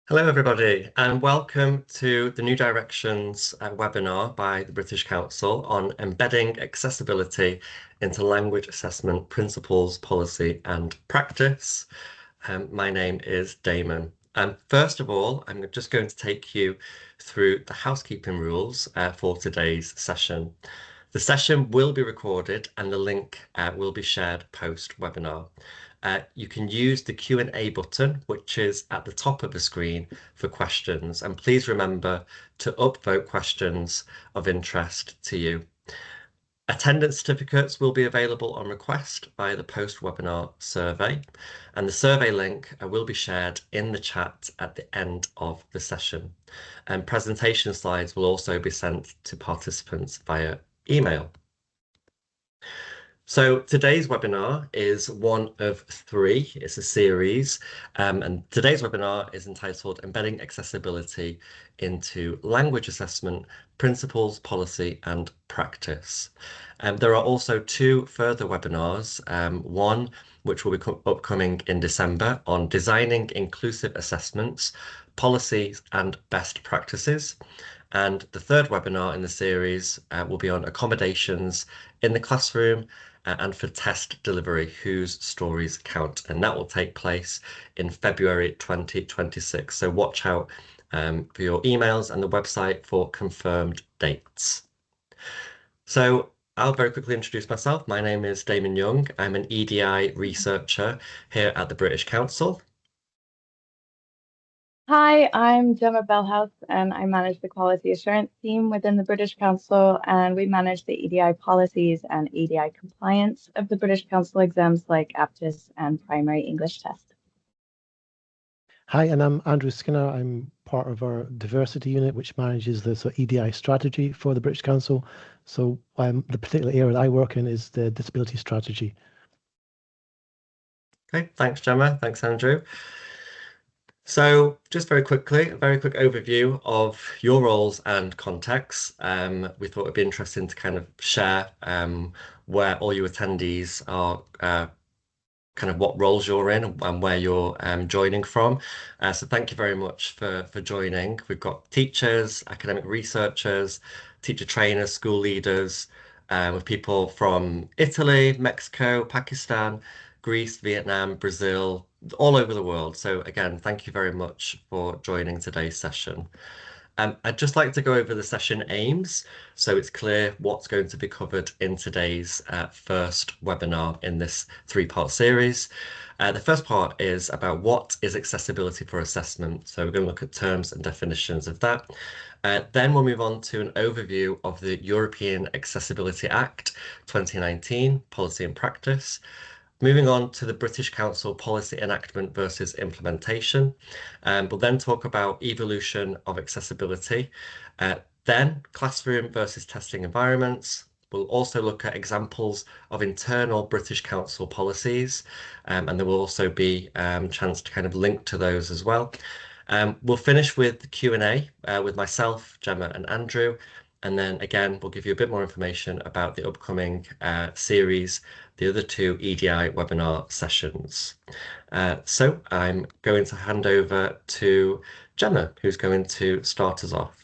Hello, everybody, and welcome to the New Directions webinar by the British Council on embedding accessibility into language assessment principles, policy and practice. My name is Damon. First of all, I'm just going to take you through the housekeeping rules for today's session. The session will be recorded and the link will be shared post-webinar. You can use the Q&A button, which is at the top of the screen, for questions. And please remember to upvote questions of interest to you. Attendance certificates will be available on request via the post-webinar survey, and the survey link will be shared in the chat at the end of the session. And presentation slides will also be sent to participants via email. So today's webinar is one of three. It's a series, and today's webinar is entitled Embedding Accessibility into Language Assessment, Principles, Policy and Practice. There are also two further webinars, one which will be upcoming in December on designing inclusive assessments, policies and best practices. And the third webinar in the series will be on accommodations in the classroom and for test delivery, whose stories count. And that will take place in February 2026. So watch out for your emails and the website for confirmed dates. So I'll very quickly introduce myself. My name is Damon Young. I'm an EDI researcher here at the British Council. Hi, I'm Gemma Bellhouse, and I manage the quality assurance team within the British Council, and we manage the EDI policies and EDI compliance of the British Council exams like APTIS and Primary English Test. Hi, and I'm Andrew Skinner. I'm part of our diversity unit, which manages the EDI strategy for the British Council. So the particular area that I work in is the disability strategy. Okay, thanks, Gemma. Thanks, Andrew. So just very quickly, a very quick overview of your roles and contexts. We thought it'd be interesting to kind of share where all you attendees are, kind of what roles you're in and where you're joining from. So thank you very much for joining. We've got teachers, academic researchers, teacher trainers, school leaders, with people from Italy, Mexico, Pakistan, Greece, Vietnam, Brazil, all over the world. So again, thank you very much for joining today's session. I'd just like to go over the session aims so it's clear what's going to be covered in today's first webinar in this three-part series. The first part is about what is accessibility for assessment. So we're going to look at terms and definitions of that. Then we'll move on to an overview of the European Accessibility Act 2019, policy and practice. Moving on to the British Council policy enactment versus implementation. We'll then talk about evolution of accessibility, then classroom versus testing environments. We'll also look at examples of internal British Council policies, and there will also be a chance to kind of link to those as well. We'll finish with the Q&A with myself, Gemma and Andrew, and then again, we'll give you a bit more information about the upcoming series, the other two EDI webinar sessions. So I'm going to hand over to Gemma, who's going to start us off.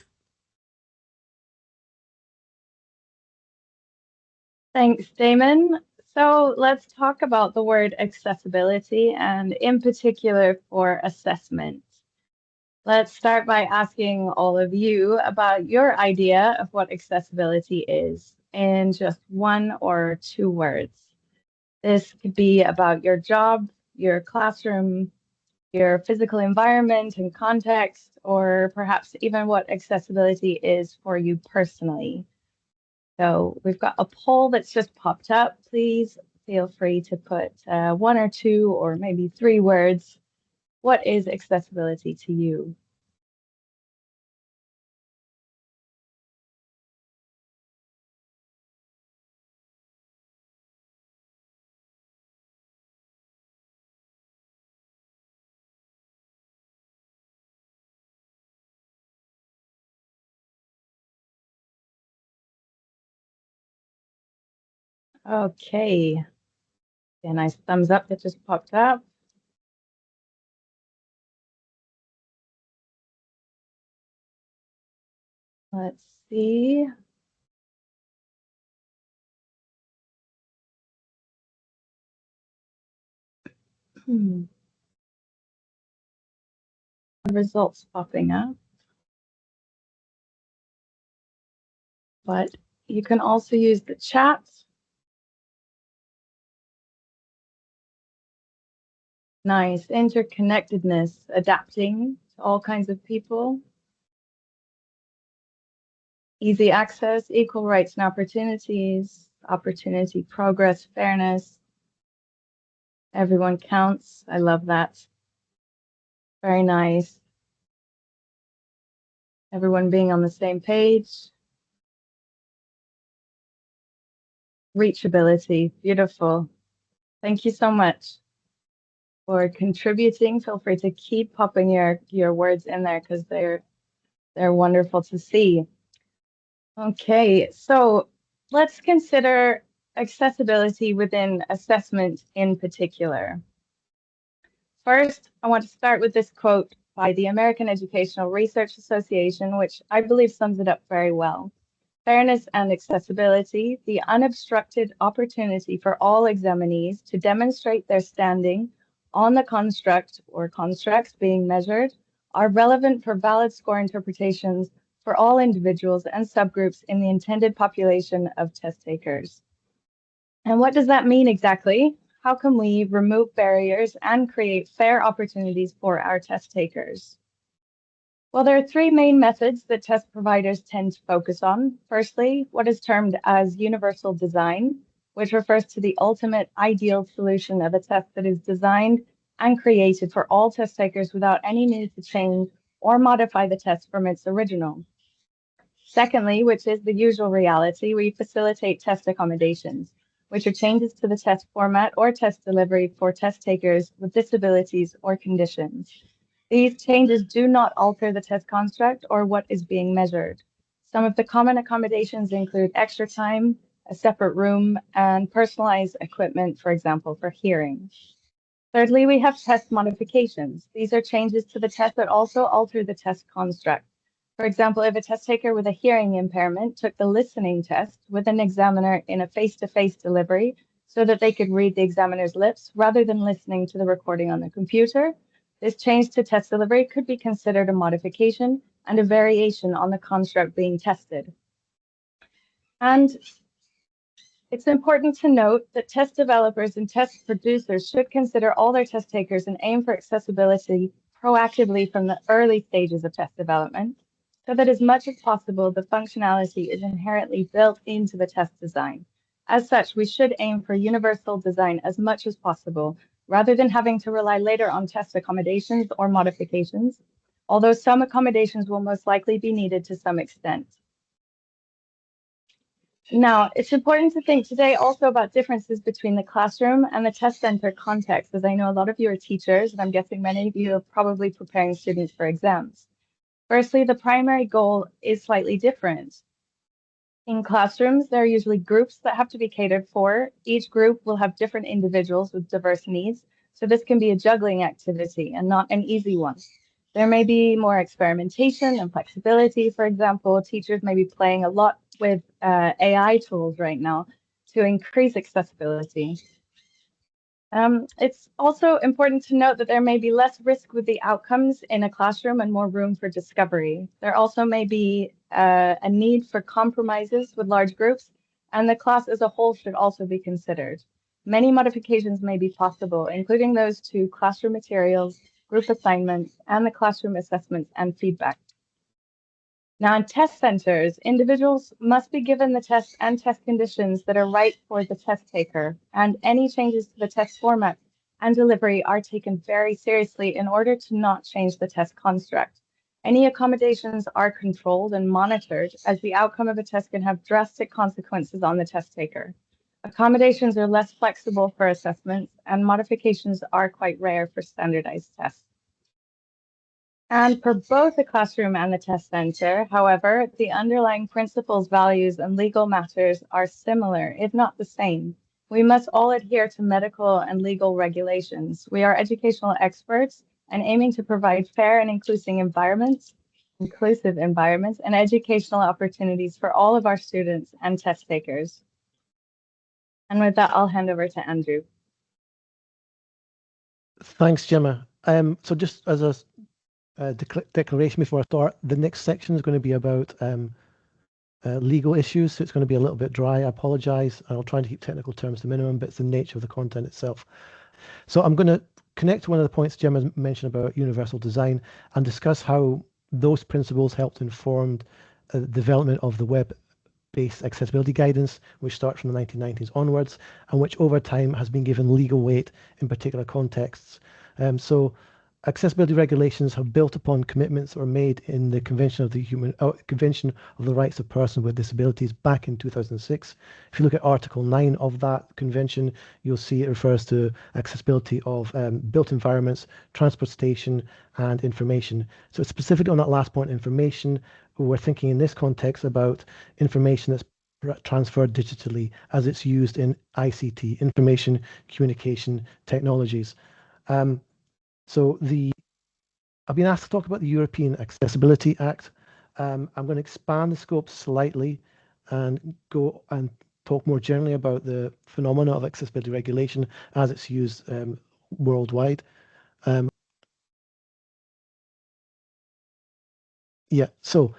Thanks, Damon. So let's talk about the word accessibility and in particular for assessment. Let's start by asking all of you about your idea of what accessibility is in just one or two words. This could be about your job, your classroom, your physical environment and context, or perhaps even what accessibility is for you personally. So we've got a poll that's just popped up. Please feel free to put one or two or maybe three words. What is accessibility to you? Okay. A nice thumbs up that just popped up. Let's see. Results popping up. But you can also use the chat. Nice interconnectedness, adapting to all kinds of people. Easy access, equal rights and opportunities, opportunity, progress, fairness. Everyone counts. I love that. Very nice. Everyone being on the same page. Reachability, beautiful. Thank you so much for contributing. Feel free to keep popping your words in there because they're wonderful to see. Okay, so let's consider accessibility within assessment in particular. First, I want to start with this quote by the American Educational Research Association, which I believe sums it up very well. Fairness and accessibility, the unobstructed opportunity for all examinees to demonstrate their standing on the construct or constructs being measured, are relevant for valid score interpretations for all individuals and subgroups in the intended population of test takers. And what does that mean exactly? How can we remove barriers and create fair opportunities for our test takers? Well, there are three main methods that test providers tend to focus on. Firstly, what is termed as universal design, which refers to the ultimate ideal solution of a test that is designed and created for all test takers without any need to change or modify the test from its original. Secondly, which is the usual reality, we facilitate test accommodations, which are changes to the test format or test delivery for test takers with disabilities or conditions. These changes do not alter the test construct or what is being measured. Some of the common accommodations include extra time, a separate room, and personalized equipment, for example, for hearing. Thirdly, we have test modifications. These are changes to the test that also alter the test construct. For example, if a test taker with a hearing impairment took the listening test with an examiner in a face-to-face delivery so that they could read the examiner's lips rather than listening to the recording on the computer, this change to test delivery could be considered a modification and a variation on the construct being tested. And it's important to note that test developers and test producers should consider all their test takers and aim for accessibility proactively from the early stages of test development, so that as much as possible, the functionality is inherently built into the test design. As such, we should aim for universal design as much as possible, rather than having to rely later on test accommodations or modifications, although some accommodations will most likely be needed to some extent. Now, it's important to think today also about differences between the classroom and the test center context, as I know a lot of you are teachers, and I'm guessing many of you are probably preparing students for exams. Firstly, the primary goal is slightly different. In classrooms, there are usually groups that have to be catered for. Each group will have different individuals with diverse needs, so this can be a juggling activity and not an easy one. There may be more experimentation and flexibility. For example, teachers may be playing a lot with AI tools right now to increase accessibility. It's also important to note that there may be less risk with the outcomes in a classroom and more room for discovery. There also may be a need for compromises with large groups, and the class as a whole should also be considered. Many modifications may be possible, including those to classroom materials, group assignments, and the classroom assessments and feedback. Now, in test centers, individuals must be given the test and test conditions that are right for the test taker, and any changes to the test format and delivery are taken very seriously in order to not change the test construct. Any accommodations are controlled and monitored, as the outcome of a test can have drastic consequences on the test taker. Accommodations are less flexible for assessments, and modifications are quite rare for standardized tests. And for both the classroom and the test center, however, the underlying principles, values, and legal matters are similar, if not the same. We must all adhere to medical and legal regulations. We are educational experts and aiming to provide fair and inclusive environments inclusive environments, and educational opportunities for all of our students and test takers. And with that, I'll hand over to Andrew. Thanks, Gemma. So just as a declaration before I start, the next section is going to be about legal issues, so it's going to be a little bit dry. I apologize. I'll try to keep technical terms to minimum, but it's the nature of the content itself. So I'm going to connect to one of the points Gemma mentioned about universal design and discuss how those principles helped inform the development of the web-based accessibility guidance, which starts from the 1990s onwards, and which over time has been given legal weight in particular contexts. So accessibility regulations have built upon commitments that were made in the Convention of the Rights of Persons with Disabilities back in 2006. If you look at Article 9 of that convention, you'll see it refers to accessibility of built environments, transportation, and information. So specifically on that last point, information, we're thinking in this context about information that's transferred digitally as it's used in ICT, information communication technologies. So I've been asked to talk about the European Accessibility Act. I'm going to expand the scope slightly and go and talk more generally about the phenomena of accessibility regulation as it's used worldwide. So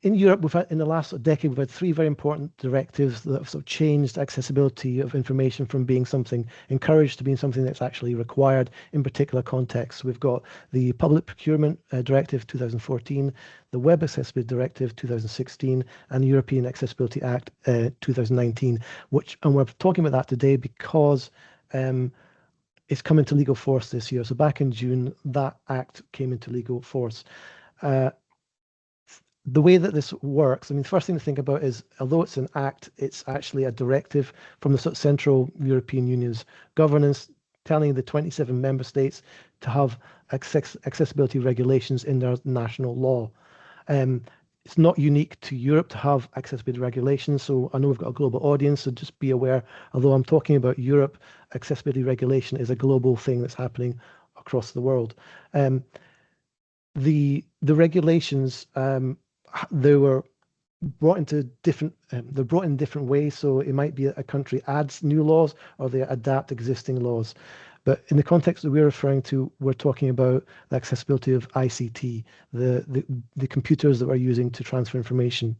in Europe, in the last decade, we've had three very important directives that have sort of changed accessibility of information from being something encouraged to being something that's actually required in particular contexts. We've got the Public Procurement Directive 2014, the Web Accessibility Directive 2016, and the European Accessibility Act 2019, and we're talking about that today because it's come into legal force this year. So back in June, that act came into legal force. The way that this works, I mean, the first thing to think about is, although it's an act, it's actually a directive from the sort of Central European Union's governance, telling the 27 member states to have accessibility regulations in their national law. It's not unique to Europe to have accessibility regulations, so I know we've got a global audience, so just be aware, although I'm talking about Europe, accessibility regulation is a global thing that's happening across the world. The regulations, they were brought into they're brought in different ways. So it might be a country adds new laws or they adapt existing laws. But in the context that we're referring to, we're talking about the accessibility of ICT, the computers that we're using to transfer information.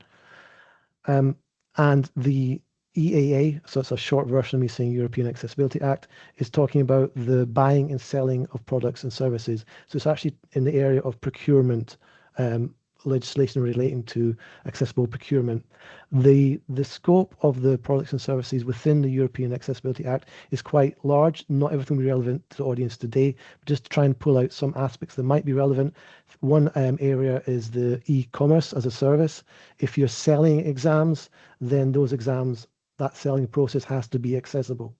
And the EAA, so it's a short version of me saying European Accessibility Act, is talking about the buying and selling of products and services. So it's actually in the area of procurement, legislation relating to accessible procurement. The scope of the products and services within the European Accessibility Act is quite large. Not everything will be relevant to the audience today, but just to try and pull out some aspects that might be relevant. One area is the e-commerce as a service. If you're selling exams, then those exams, that selling process has to be accessible.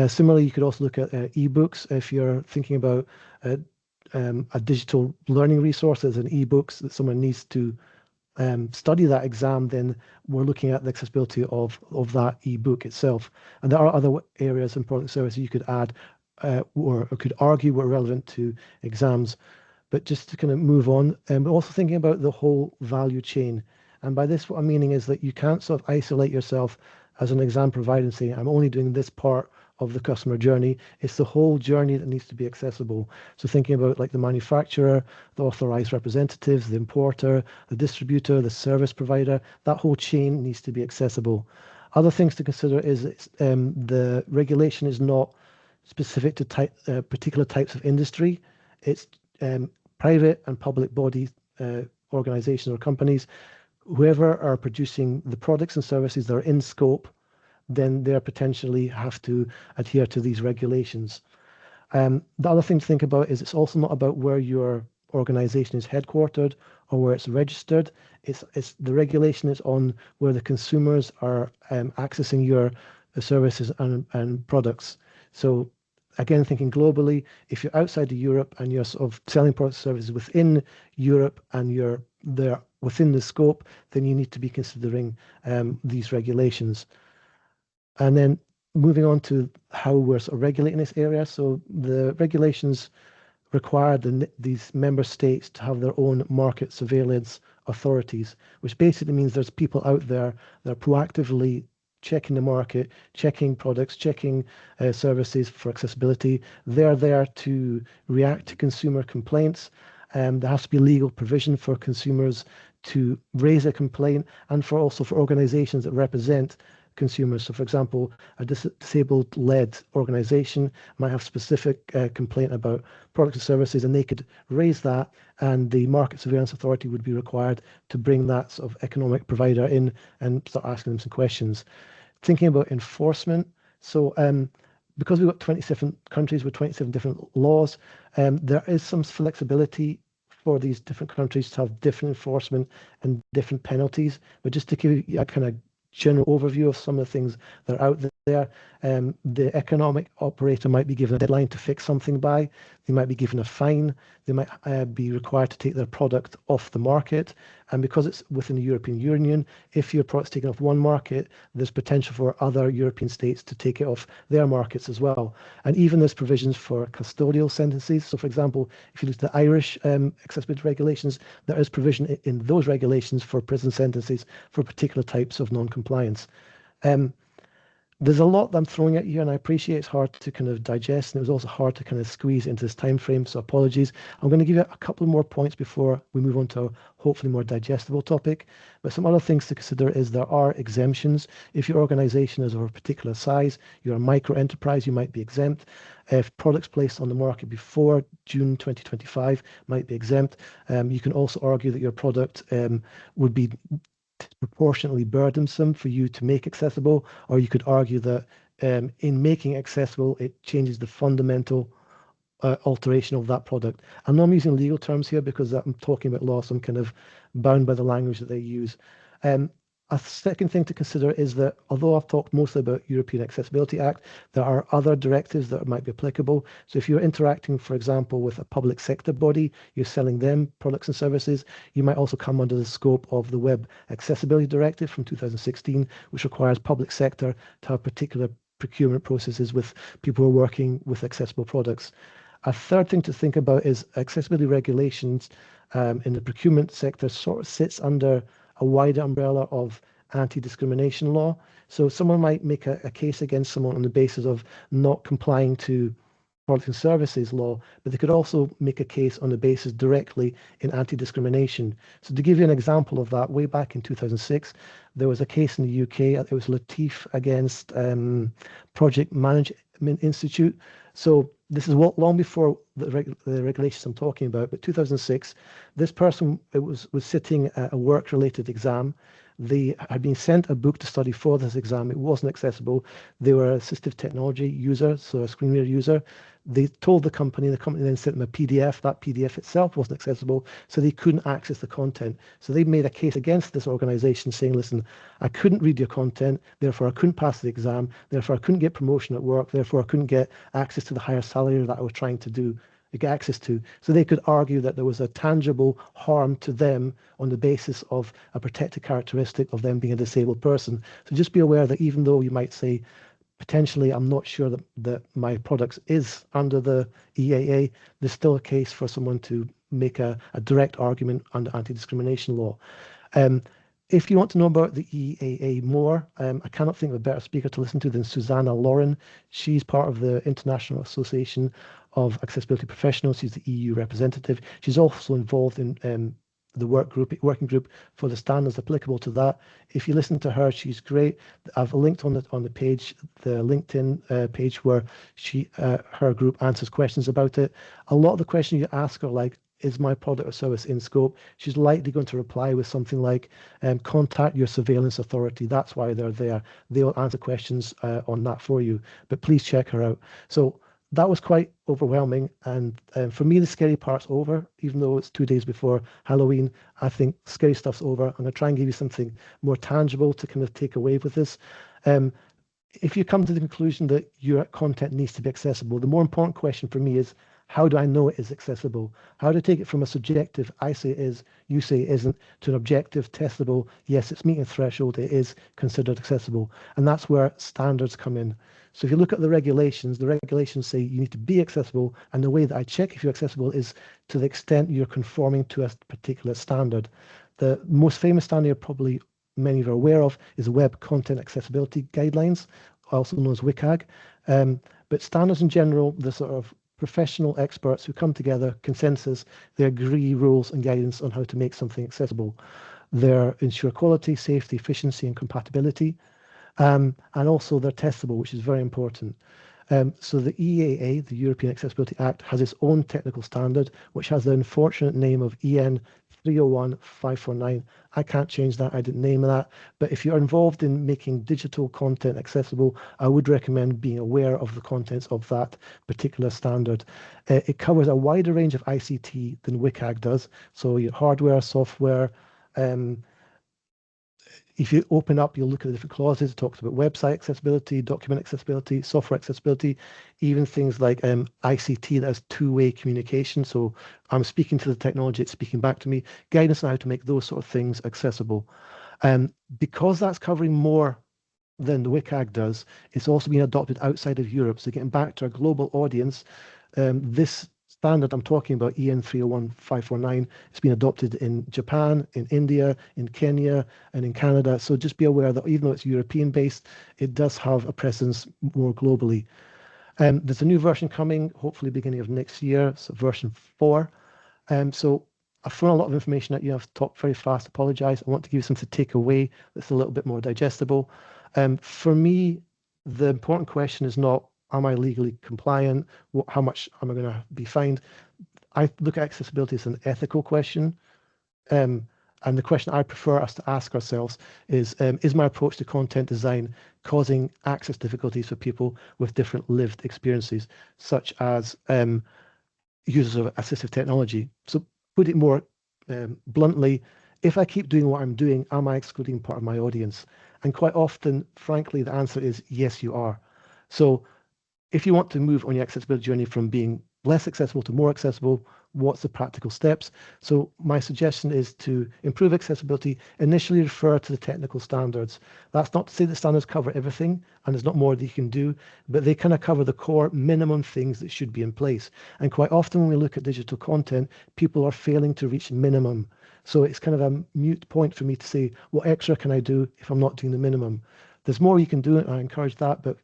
Similarly, you could also look at ebooks. If you're thinking about a digital learning resource as an ebooks that someone needs to study that exam, then we're looking at the accessibility of that ebook itself. And there are other areas in product services you could add or could argue were relevant to exams. But just to kind of move on, but also thinking about the whole value chain. And by this, what I'm meaning is that you can't sort of isolate yourself as an exam provider and say, I'm only doing this part of the customer journey. It's the whole journey that needs to be accessible. So thinking about like the manufacturer, the authorized representatives, the importer, the distributor, the service provider, that whole chain needs to be accessible. Other things to consider is the regulation is not specific to particular types of industry. It's private and public bodies, organizations or companies, whoever are producing the products and services that are in scope, then they potentially have to adhere to these regulations. The other thing to think about is it's also not about where your organization is headquartered or where it's registered. It's the regulation is on where the consumers are accessing your services and products. So again, thinking globally, if you're outside of Europe and you're sort of selling products and services within Europe and you're there within the scope, then you need to be considering these regulations. And then moving on to how we're sort of regulating this area. So the regulations require these member states to have their own market surveillance authorities, which basically means there's people out there that are proactively checking the market, checking products, checking services for accessibility. They're there to react to consumer complaints. There has to be legal provision for consumers to raise a complaint, and also for organizations that represent consumers. So, for example, a disabled-led organization might have specific complaint about products and services, and they could raise that, and the Market Surveillance Authority would be required to bring that sort of economic provider in and start asking them some questions. Thinking about enforcement, so because we've got 27 countries with 27 different laws, there is some flexibility for these different countries to have different enforcement and different penalties. But just to give you a kind of general overview of some of the things that are out there, the economic operator might be given a deadline to fix something by. They might be given a fine. They might be required to take their product off the market. And because it's within the European Union, if your product's taken off one market, there's potential for other European states to take it off their markets as well. And even there's provisions for custodial sentences. So, for example, if you look at the Irish accessibility regulations, there is provision in those regulations for prison sentences for particular types of non-compliance. There's a lot that I'm throwing at you, and I appreciate it's hard to kind of digest, and it was also hard to kind of squeeze into this time frame, so apologies. I'm going to give you a couple more points before we move on to a hopefully more digestible topic. But some other things to consider is there are exemptions. If your organization is of a particular size, you're a micro enterprise, you might be exempt. If products placed on the market before June 2025 might be exempt. You can also argue that your product would be proportionately burdensome for you to make accessible, or you could argue that in making it accessible, it changes the fundamental alteration of that product. I know I'm using legal terms here because I'm talking about law, so I'm kind of bound by the language that they use. A second thing to consider is that although I've talked mostly about European Accessibility Act, there are other directives that might be applicable. So if you're interacting, for example, with a public sector body, you're selling them products and services, you might also come under the scope of the Web Accessibility Directive from 2016, which requires public sector to have particular procurement processes with people who are working with accessible products. A third thing to think about is accessibility regulations in the procurement sector sort of sits under a wider umbrella of anti-discrimination law. So someone might make a case against someone on the basis of not complying to products and services law, but they could also make a case on the basis directly in anti-discrimination. So to give you an example of that, way back in 2006, there was a case in the UK, it was Latif against Project Management Institute. So this is long before the regulations I'm talking about, but 2006, this person was sitting at a work-related exam. They had been sent a book to study for this exam. It wasn't accessible. They were an assistive technology user, so a screen reader user. They told the company then sent them a PDF. That PDF itself wasn't accessible, so they couldn't access the content. So they made a case against this organization saying, listen, I couldn't read your content, therefore I couldn't pass the exam, therefore I couldn't get promotion at work, therefore I couldn't get access to the higher salary that I was trying to get access to. So they could argue that there was a tangible harm to them on the basis of a protected characteristic of them being a disabled person. So just be aware that even though you might say, potentially, I'm not sure that my products is under the EAA, there's still a case for someone to make a direct argument under anti-discrimination law. If you want to know about the EAA more, I cannot think of a better speaker to listen to than Susanna Lauren. She's part of the International Association of Accessibility Professionals. She's the EU representative. She's also involved in the working group for the standards applicable to that. If you listen to her, she's great. I've linked on the page, the LinkedIn page where her group answers questions about it. A lot of the questions you ask are like, is my product or service in scope? She's likely going to reply with something like, contact your surveillance authority. That's why they're there. They'll answer questions on that for you, but please check her out. So that was quite overwhelming. And for me, the scary part's over, even though it's 2 days before Halloween. I think scary stuff's over. I'm going to try and give you something more tangible to kind of take away with this. If you come to the conclusion that your content needs to be accessible, the more important question for me is, how do I know it is accessible? How do I take it from a subjective, I say it is, you say it isn't, to an objective, testable, yes, it's meeting a threshold, it is considered accessible. And that's where standards come in. So if you look at the regulations say you need to be accessible, and the way that I check if you're accessible is to the extent you're conforming to a particular standard. The most famous standard probably many of you are aware of is Web Content Accessibility Guidelines, also known as WCAG. But standards in general, the sort of professional experts who come together, consensus, they agree rules and guidance on how to make something accessible. They ensure quality, safety, efficiency, and compatibility. And also they're testable, which is very important. So the EAA, the European Accessibility Act, has its own technical standard, which has the unfortunate name of EN 301-549. I can't change that. I didn't name that. But if you're involved in making digital content accessible, I would recommend being aware of the contents of that particular standard. It covers a wider range of ICT than WCAG does. So your hardware, software, if you open up, you'll look at the different clauses. It talks about website accessibility, document accessibility, software accessibility, even things like ICT that has two-way communication. So I'm speaking to the technology, it's speaking back to me. Guidance on how to make those sort of things accessible. Because that's covering more than the WCAG does, it's also been adopted outside of Europe. So getting back to our global audience, this standard I'm talking about, EN 301-549, it's been adopted in Japan, in India, in Kenya, and in Canada. So just be aware that even though it's European based, it does have a presence more globally. There's a new version coming, hopefully beginning of next year, so version 4. So I've thrown a lot of information at you. I've talked very fast, apologize. I want to give you something to take away that's a little bit more digestible. For me, the important question is not, am I legally compliant? How much am I going to be fined? I look at accessibility as an ethical question. And the question I prefer us to ask ourselves is my approach to content design causing access difficulties for people with different lived experiences, such as users of assistive technology? So put it more bluntly, if I keep doing what I'm doing, am I excluding part of my audience? And quite often, frankly, the answer is yes, you are. So if you want to move on your accessibility journey from being less accessible to more accessible, what's the practical steps? So my suggestion is to improve accessibility, initially refer to the technical standards. That's not to say that standards cover everything, and there's not more that you can do, but they kind of cover the core minimum things that should be in place. And quite often when we look at digital content, people are failing to reach minimum. So it's kind of a mute point for me to say, what extra can I do if I'm not doing the minimum? There's more you can do, and I encourage that, but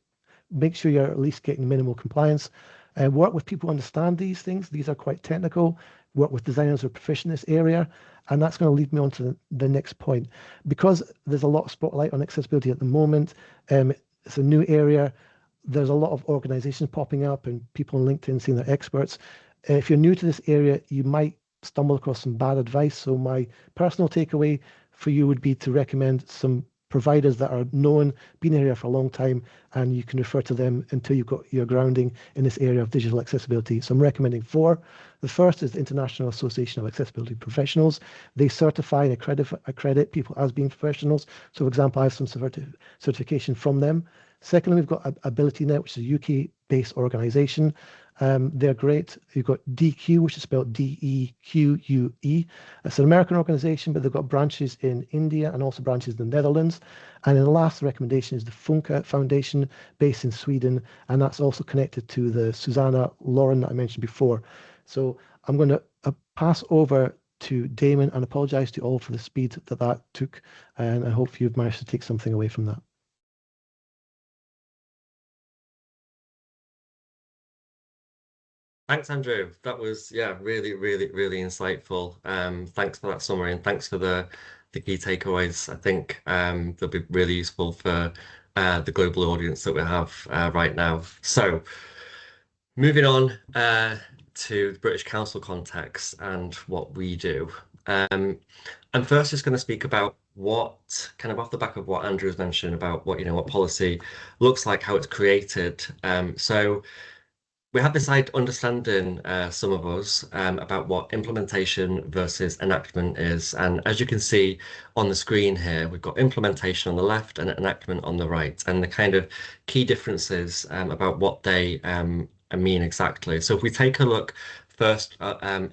make sure you're at least getting minimal compliance. Work with people who understand these things. These are quite technical. Work with designers who are proficient in this area. And that's going to lead me on to the next point. Because there's a lot of spotlight on accessibility at the moment, it's a new area. There's a lot of organizations popping up and people on LinkedIn saying they're experts. If you're new to this area, you might stumble across some bad advice. So my personal takeaway for you would be to recommend some providers that are known, been in the area for a long time, and you can refer to them until you've got your grounding in this area of digital accessibility. So I'm recommending 4. The first is the International Association of Accessibility Professionals. They certify and accredit people as being professionals. So for example, I have some certification from them. Secondly, we've got AbilityNet, which is a UK-based organization. They're great. You've got DQ, which is spelled DEQUE. It's an American organization, but they've got branches in India and also branches in the Netherlands. And then the last recommendation is the Funka Foundation, based in Sweden, and that's also connected to the Susanna Lauren that I mentioned before. So I'm going to pass over to Damon and apologize to all for the speed that took, and I hope you've managed to take something away from that. Thanks, Andrew. That was, yeah, really, really, really insightful. Thanks for that summary and thanks for the key takeaways. I think they'll be really useful for the global audience that we have right now. So moving on to the British Council context and what we do. I'm first just going to speak about what, kind of off the back of what Andrew has mentioned about what, what policy looks like, how it's created. So we have this understanding, some of us, about what implementation versus enactment is. And as you can see on the screen here, we've got implementation on the left and enactment on the right, and the kind of key differences about what they mean exactly. So if we take a look first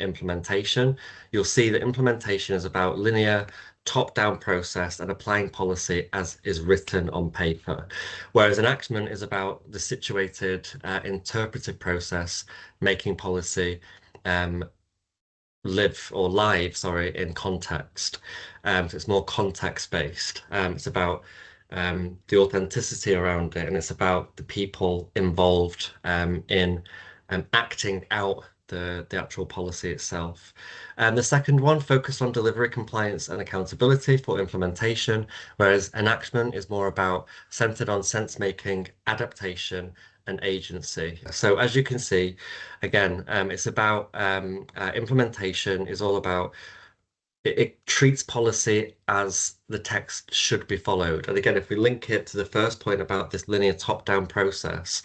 implementation, you'll see that implementation is about linear top-down process and applying policy as is written on paper, whereas enactment is about the situated interpretive process, making policy live in context. So it's more context based. It's about the authenticity around it, and it's about the people involved in acting out the actual policy itself. The second one focused on delivery, compliance, and accountability for implementation, whereas enactment is more about centered on sense making, adaptation, and agency. So as you can see, again, it's about implementation is all about it treats policy as the text should be followed. And again, if we link it to the first point about this linear top-down process,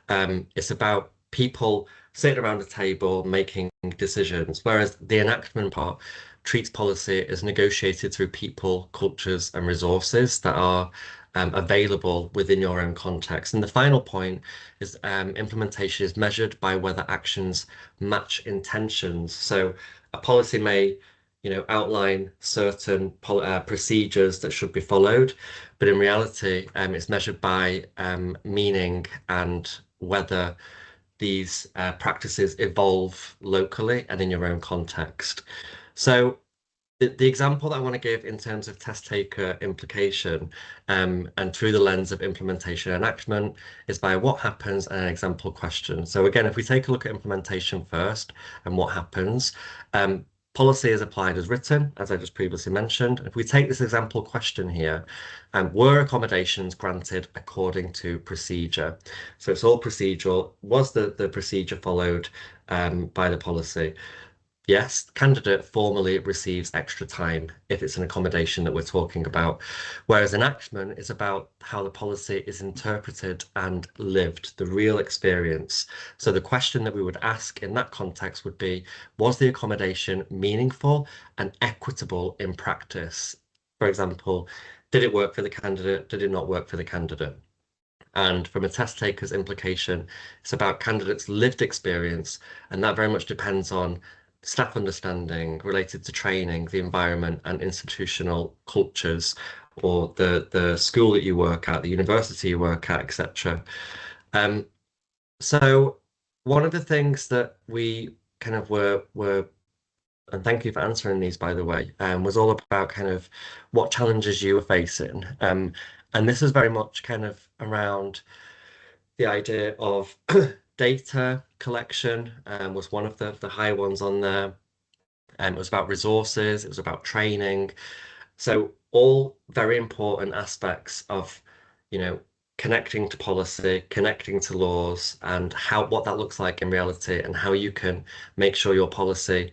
it's about people sitting around a table making decisions, whereas the enactment part treats policy as negotiated through people, cultures, and resources that are available within your own context. And the final point is implementation is measured by whether actions match intentions. So a policy may outline certain procedures that should be followed, but in reality, it's measured by meaning and whether these practices evolve locally and in your own context. So the example that I want to give in terms of test taker implication and through the lens of implementation and enactment is by what happens and an example question. So again, if we take a look at implementation first and what happens, policy is applied as written, as I just previously mentioned. If we take this example question here, were accommodations granted according to procedure? So it's all procedural. Was the procedure followed by the policy? Yes, candidate formally receives extra time if it's an accommodation that we're talking about, whereas enactment is about how the policy is interpreted and lived, the real experience. So the question that we would ask in that context would be, was the accommodation meaningful and equitable in practice? For example, did it work for the candidate? Did it not work for the candidate? And from a test taker's implication, it's about candidates' lived experience, and that very much depends on staff understanding related to training, the environment, and institutional cultures, or the school that you work at, the university you work at, etc. So one of the things that we kind of were and thank you for answering these, by the way, was all about kind of what challenges you were facing. And this is very much kind of around the idea of data collection was one of the high ones on there. It was about resources, it was about training. So all very important aspects of, connecting to policy, connecting to laws, and what that looks like in reality, and how you can make sure your policy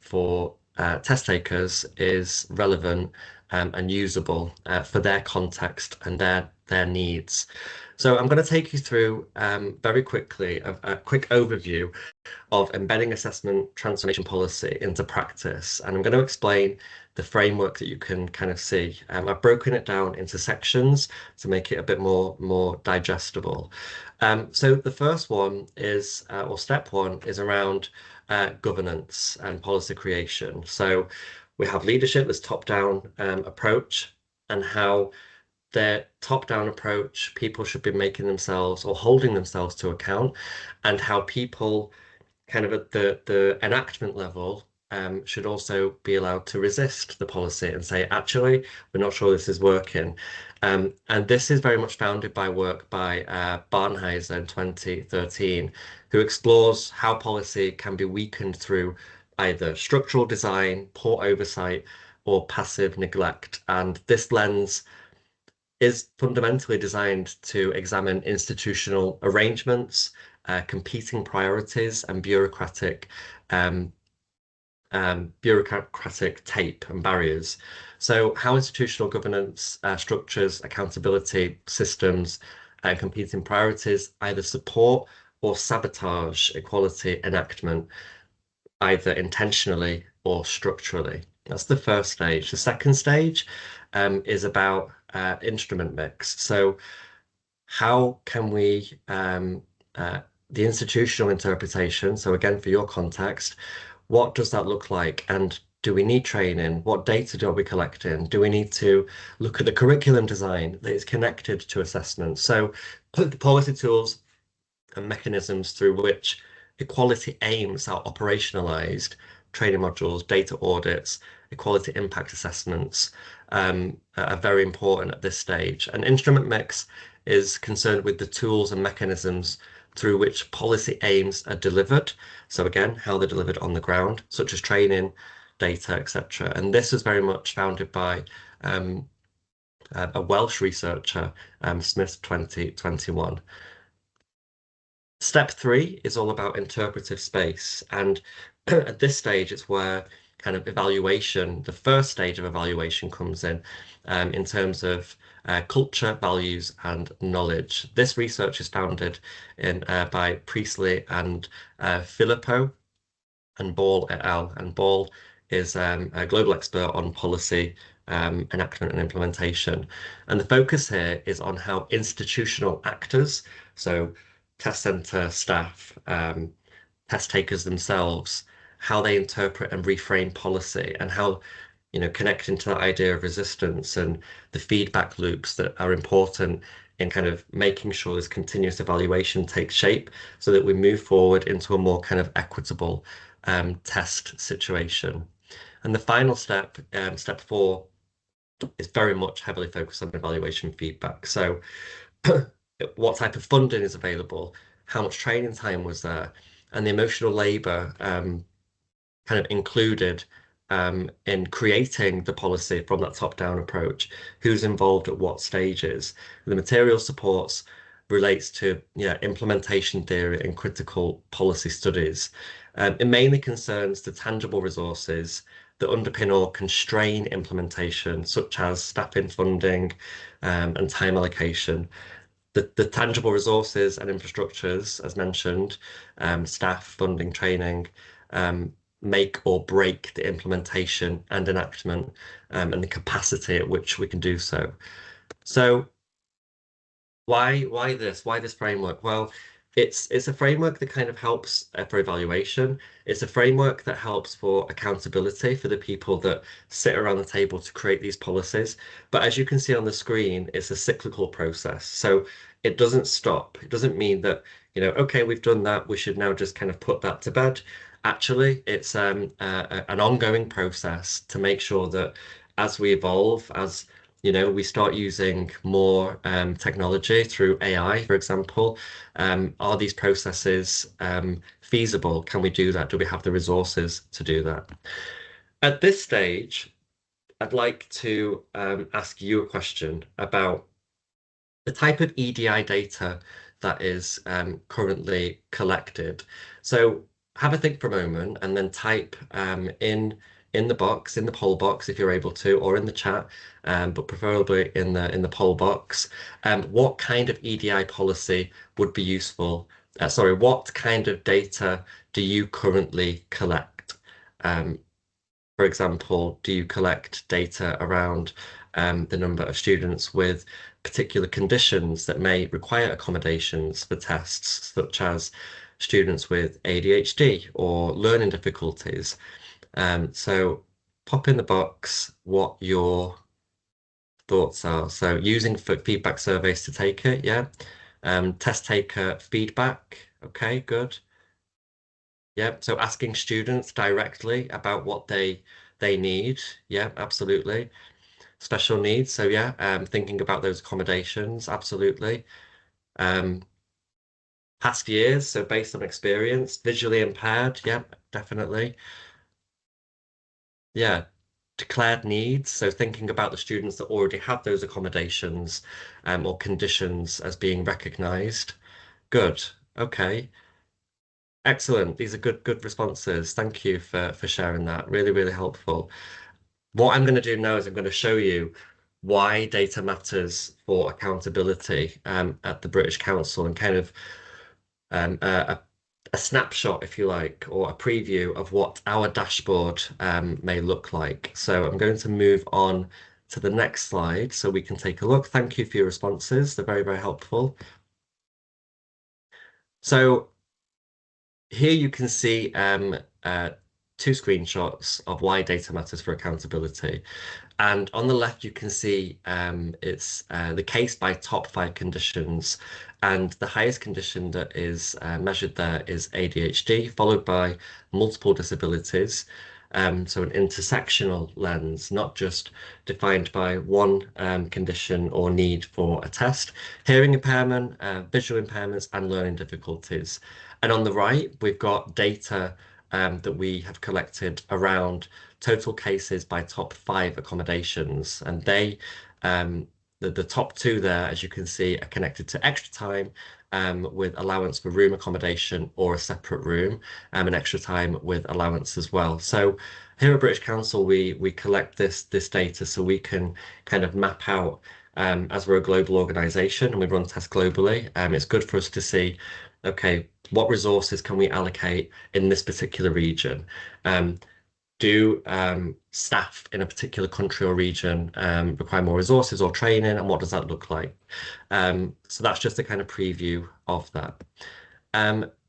for test takers is relevant and usable for their context and their needs. So I'm going to take you through very quickly a quick overview of embedding assessment transformation policy into practice. And I'm going to explain the framework that you can kind of see. I've broken it down into sections to make it a bit more digestible. So the first one is, or step one, is around governance and policy creation. So we have leadership, this top-down approach, and how their top-down approach, people should be making themselves or holding themselves to account, and how people kind of at the enactment level should also be allowed to resist the policy and say, actually, we're not sure this is working. And this is very much founded by work by Barnheiser in 2013, who explores how policy can be weakened through either structural design, poor oversight, or passive neglect. And this lens is fundamentally designed to examine institutional arrangements, competing priorities, and bureaucratic tape and barriers. So how institutional governance structures, accountability systems, and competing priorities either support or sabotage equality enactment, either intentionally or structurally. That's the first stage. The second stage is about instrument mix. So how can we the institutional interpretation. So again, for your context, what does that look like? And do we need training? What data are we collecting? Do we need to look at the curriculum design that is connected to assessment? So the policy tools and mechanisms through which equality aims are operationalized, training modules, data audits, equality impact assessments are very important at this stage. And instrument mix is concerned with the tools and mechanisms through which policy aims are delivered. So again, how they're delivered on the ground, such as training, data, etc. And this was very much founded by a Welsh researcher, Smith 2021. Step 3 is all about interpretive space. And at this stage, it's where kind of evaluation, the first stage of evaluation comes in terms of culture, values, and knowledge. This research is founded by Priestley and Filippo and Ball et al. And Ball is a global expert on policy, enactment and implementation. And the focus here is on how institutional actors, so test center staff, test takers themselves, how they interpret and reframe policy and how, connecting to that idea of resistance and the feedback loops that are important in kind of making sure this continuous evaluation takes shape so that we move forward into a more kind of equitable test situation. And the final step, step 4, is very much heavily focused on evaluation feedback. So what type of funding is available, how much training time was there, and the emotional labor kind of included in creating the policy from that top-down approach, who's involved at what stages. The material supports relates to implementation theory and critical policy studies. It mainly concerns the tangible resources that underpin or constrain implementation, such as staffing, funding, and time allocation. The tangible resources and infrastructures, as mentioned, staff, funding, training, make or break the implementation and enactment and the capacity at which we can do so. So why this framework? Well, it's a framework that kind of helps for evaluation. It's a framework that helps for accountability for the people that sit around the table to create these policies. But as you can see on the screen, it's a cyclical process. So it doesn't stop. It doesn't mean that, okay, we've done that, we should now just kind of put that to bed. Actually, it's an ongoing process to make sure that as we evolve, as we start using more technology through AI, for example. Are these processes feasible? Can we do that? Do we have the resources to do that? At this stage, I'd like to ask you a question about the type of EDI data that is currently collected. So have a think for a moment and then type in the box, in the poll box, if you're able to, or in the chat, but preferably in the poll box, what kind of EDI policy would be useful? Sorry, what kind of data do you currently collect? For example, do you collect data around the number of students with particular conditions that may require accommodations for tests, such as students with ADHD or learning difficulties? So pop in the box what your thoughts are. So using feedback surveys to take it, yeah. Test taker feedback, okay, good. Yeah, so asking students directly about what they need, yeah, absolutely. Special needs, so yeah, thinking about those accommodations, absolutely. Past years, so based on experience, visually impaired, yeah, definitely. Yeah, declared needs, so thinking about the students that already have those accommodations or conditions as being recognized. Good, okay. Excellent. These are good responses. Thank you for sharing that. Really, really helpful. What I'm going to do now is I'm going to show you why data matters for accountability at the British Council and kind of a snapshot, if you like, or a preview of what our dashboard may look like. So I'm going to move on to the next slide so we can take a look. Thank you for your responses. They're very, very helpful. So here you can see two screenshots of why data matters for accountability. And on the left, you can see it's the case by top 5 conditions. And the highest condition that is measured there is ADHD, followed by multiple disabilities. So an intersectional lens, not just defined by one condition or need for a test. Hearing impairment, visual impairments, and learning difficulties. And on the right, we've got data that we have collected around total cases by top 5 accommodations. And they, the top 2 there, as you can see, are connected to extra time with allowance for room accommodation or a separate room, and extra time with allowance as well. So here at British Council, we collect this data so we can kind of map out, as we're a global organisation and we run tests globally, it's good for us to see, okay, what resources can we allocate in this particular region? Do staff in a particular country or region require more resources or training, and what does that look like? So that's just a kind of preview of that.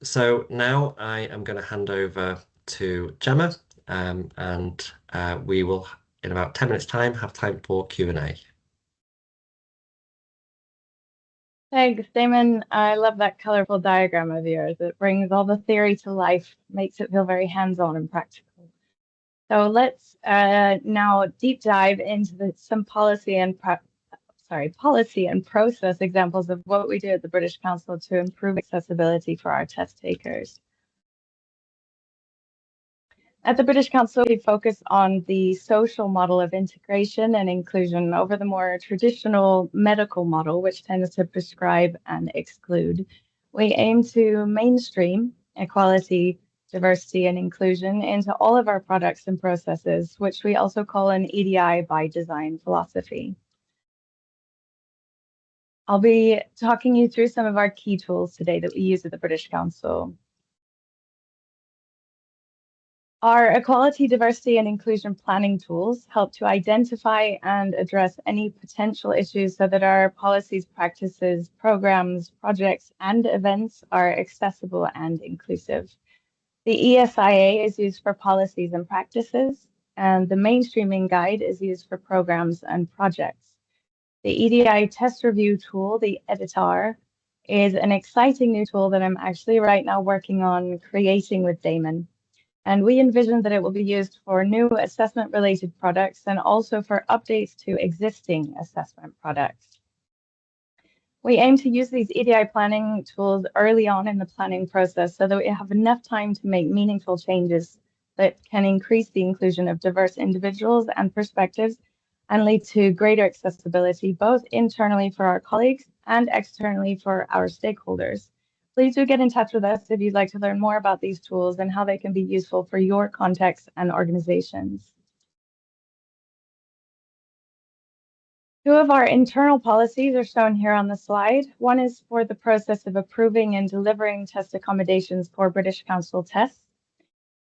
So now I am going to hand over to Gemma, and we will, in about 10 minutes time, have time for Q&A. Thanks, Damon. I love that colorful diagram of yours. It brings all the theory to life, makes it feel very hands-on and practical. So let's now deep dive into some policy and process examples of what we do at the British Council to improve accessibility for our test takers. At the British Council, we focus on the social model of integration and inclusion over the more traditional medical model, which tends to prescribe and exclude. We aim to mainstream equality, diversity, and inclusion into all of our products and processes, which we also call an EDI by design philosophy. I'll be talking you through some of our key tools today that we use at the British Council. Our equality, diversity, and inclusion planning tools help to identify and address any potential issues so that our policies, practices, programs, projects, and events are accessible and inclusive. The ESIA is used for policies and practices, and the mainstreaming guide is used for programs and projects. The EDI test review tool, the editor, is an exciting new tool that I'm actually right now working on creating with Damon. And we envision that it will be used for new assessment-related products and also for updates to existing assessment products. We aim to use these EDI planning tools early on in the planning process so that we have enough time to make meaningful changes that can increase the inclusion of diverse individuals and perspectives and lead to greater accessibility, both internally for our colleagues and externally for our stakeholders. Please do get in touch with us if you'd like to learn more about these tools and how they can be useful for your contexts and organizations. 2 of our internal policies are shown here on the slide. One is for the process of approving and delivering test accommodations for British Council tests.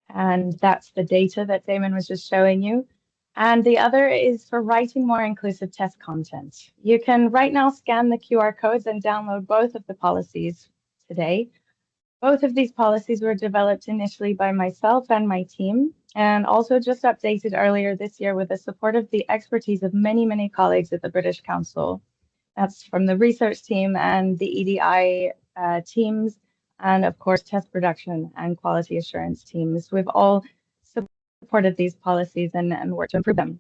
And that's the data that Damon was just showing you. And the other is for writing more inclusive test content. You can right now scan the QR codes and download both of the policies today. Both of these policies were developed initially by myself and my team, and also just updated earlier this year with the support of the expertise of many, many colleagues at the British Council. That's from the research team and the EDI teams, and of course, test production and quality assurance teams. We've all supported these policies and worked to improve them.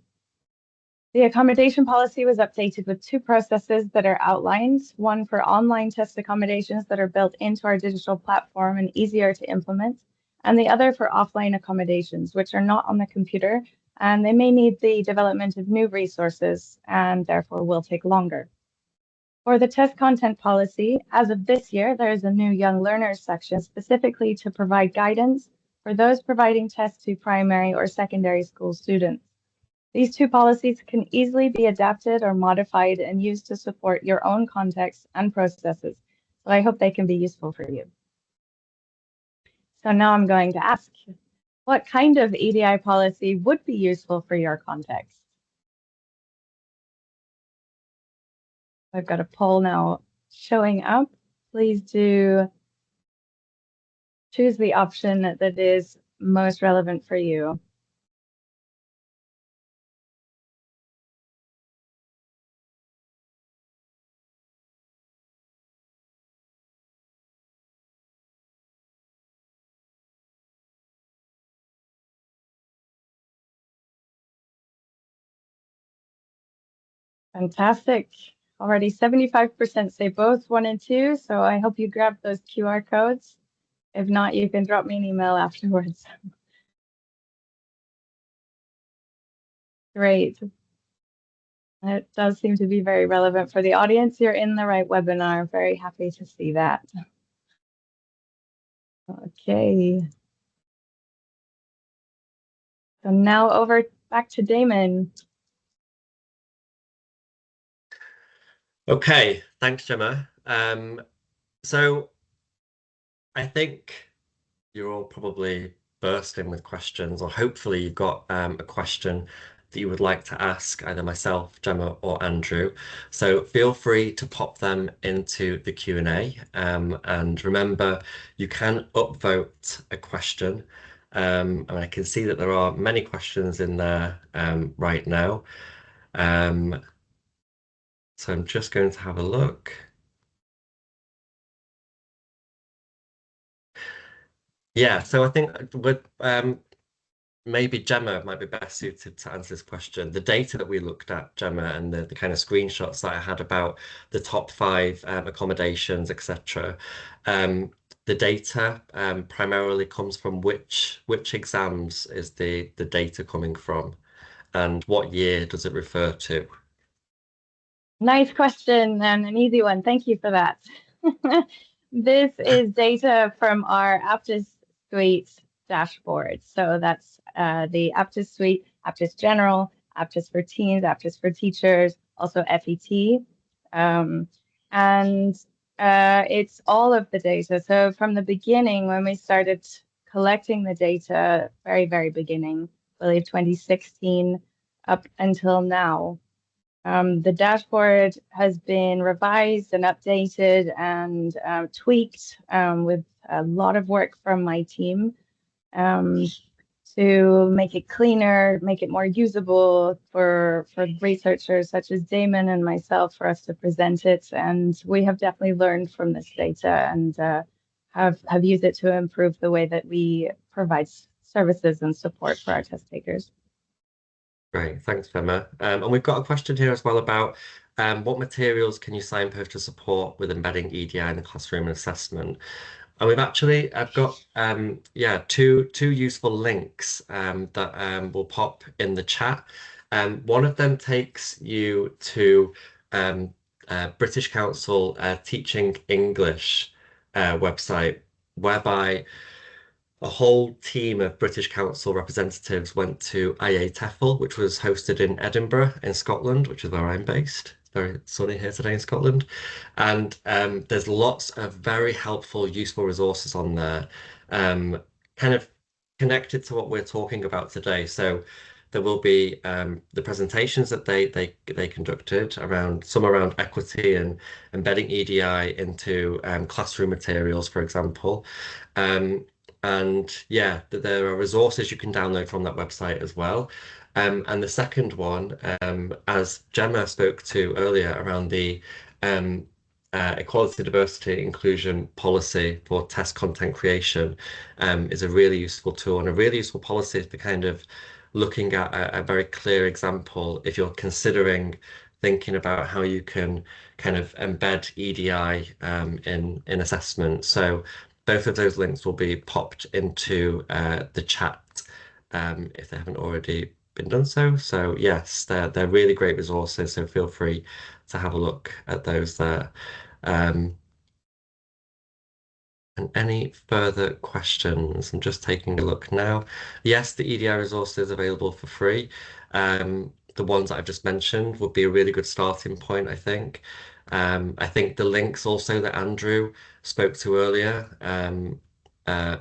The accommodation policy was updated with 2 processes that are outlined, one for online test accommodations that are built into our digital platform and easier to implement, and the other for offline accommodations, which are not on the computer, and they may need the development of new resources and therefore will take longer. For the test content policy, as of this year, there is a new Young Learners section specifically to provide guidance for those providing tests to primary or secondary school students. These 2 policies can easily be adapted or modified and used to support your own context and processes. So I hope they can be useful for you. So now I'm going to ask, what kind of EDI policy would be useful for your context? I've got a poll now showing up. Please do choose the option that is most relevant for you. Fantastic. Already 75% say both 1 and 2, so I hope you grab those QR codes. If not, you can drop me an email afterwards. Great. It does seem to be very relevant for the audience. You're in the right webinar. Very happy to see that. Okay. So now over back to Damon. Okay, thanks, Gemma. So I think you're all probably bursting with questions, or hopefully you've got a question that you would like to ask either myself, Gemma, or Andrew. So feel free to pop them into the Q&A. And remember, you can upvote a question. And I can see that there are many questions in there right now. So I'm just going to have a look. Yeah, so I think with maybe Gemma might be best suited to answer this question. The data that we looked at, Gemma, and the kind of screenshots that I had about the top five accommodations, etc. The data primarily comes from which exams is the data coming from, and what year does it refer to? Nice question and an easy one. Thank you for that. This is data from our Aptus Suite dashboard. So that's the Aptus Suite, Aptus General, Aptus for Teens, Aptus for Teachers, also FET. And it's all of the data. So from the beginning, when we started collecting the data, very, very beginning, I believe 2016 up until now, the dashboard has been revised and updated and tweaked with a lot of work from my team to make it cleaner, make it more usable for researchers such as Damon and myself for us to present it. And we have definitely learned from this data and have used it to improve the way that we provide services and support for our test takers. Great, thanks, Gemma. And we've got a question here as well about what materials can you signpost to support with embedding EDI in the classroom and assessment? And I've got yeah, two useful links that will pop in the chat. One of them takes you to British Council Teaching English website, whereby a whole team of British Council representatives went to IA TEFL, which was hosted in Edinburgh in Scotland, which is where I'm based. Very sunny here today in Scotland. And there's lots of very helpful, useful resources on there, kind of connected to what we're talking about today. So there will be the presentations that they conducted around some around equity and embedding EDI into classroom materials, for example. And yeah, there are resources you can download from that website as well. And the second one, as Gemma spoke to earlier around the equality, diversity, inclusion policy for test content creation, is a really useful tool and a really useful policy for kind of looking at a very clear example if you're considering thinking about how you can kind of embed EDI in assessment. So both of those links will be popped into the chat if they haven't already been done so. So yes, they're really great resources. So feel free to have a look at those there. And any further questions? I'm just taking a look now. Yes, the EDI resource is available for free. The ones that I've just mentioned would be a really good starting point, I think. I think the links also that Andrew spoke to earlier, for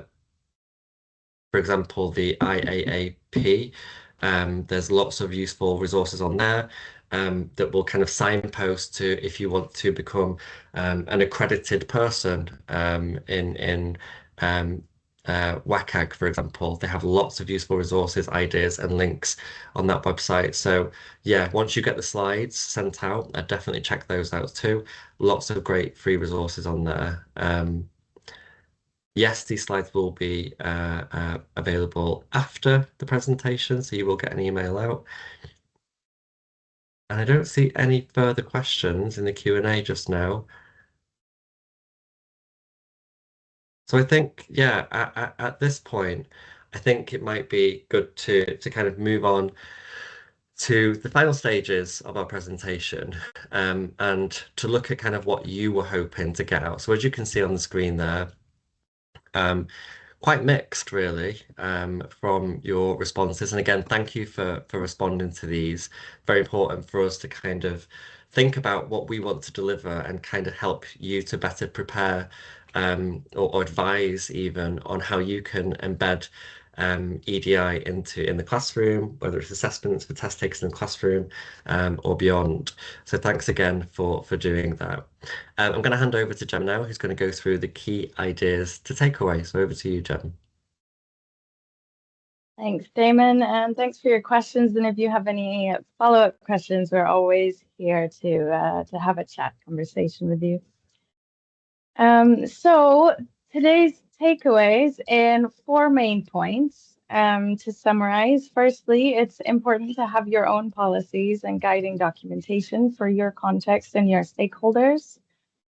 example, the IAAP, there's lots of useful resources on there that will kind of signpost to if you want to become an accredited person in WCAG, for example, they have lots of useful resources, ideas, and links on that website. So yeah, once you get the slides sent out, I'd definitely check those out too. Lots of great free resources on there. Yes, these slides will be available after the presentation, so you will get an email out. And I don't see any further questions in the Q&A just now. So I think, yeah, at this point, I think it might be good to kind of move on to the final stages of our presentation, and to look at kind of what you were hoping to get out. So as you can see on the screen there, um, quite mixed really, from your responses. And again, thank you for responding to these. Very important for us to kind of think about what we want to deliver and kind of help you to better prepare, or advise even on how you can embed EDI in the classroom, whether it's assessments for test takers in the classroom, or beyond. So thanks again for doing that. I'm going to hand over to Gem now, who's going to go through the key ideas to take away. So over to you, Gem. Thanks, Damon, and thanks for your questions. And if you have any follow-up questions, we're always here to have a chat conversation with you. So today's takeaways in 4 main points. To summarize, firstly, it's important to have your own policies and guiding documentation for your context and your stakeholders.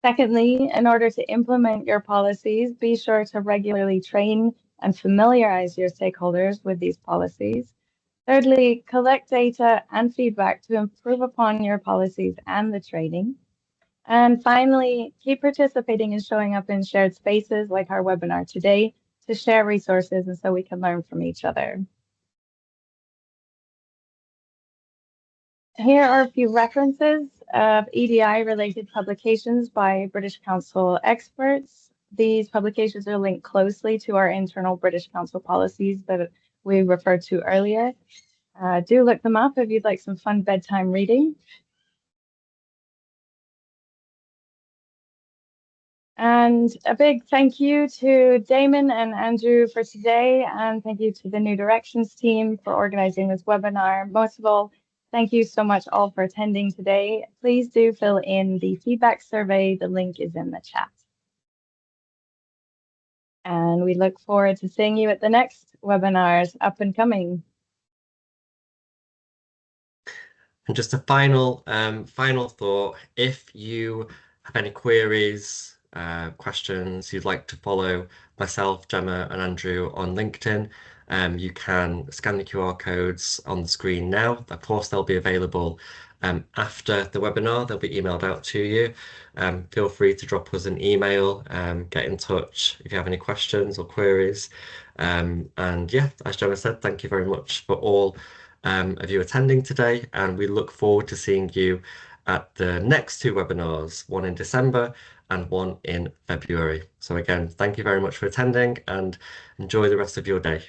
Secondly, in order to implement your policies, be sure to regularly train and familiarize your stakeholders with these policies. Thirdly, collect data and feedback to improve upon your policies and the training. And finally, keep participating and showing up in shared spaces like our webinar today to share resources and so we can learn from each other. Here are a few references of EDI-related publications by British Council experts. These publications are linked closely to our internal British Council policies that we referred to earlier. Do look them up if you'd like some fun bedtime reading. And a big thank you to Damon and Andrew for today, and thank you to the New Directions team for organizing this webinar. Most of all, thank you so much all for attending today. Please do fill in the feedback survey. The link is in the chat. And we look forward to seeing you at the next webinars up and coming. And just a final thought, if you have any queries, questions, you'd like to follow myself, Gemma, and Andrew on LinkedIn, you can scan the QR codes on the screen now. Of course, they'll be available after the webinar. They'll be emailed out to you. Feel free to drop us an email, get in touch if you have any questions or queries. And yeah, as Gemma said, thank you very much for all of you attending today, and we look forward to seeing you at the next 2 webinars, one in December and one in February. So again, thank you very much for attending and enjoy the rest of your day.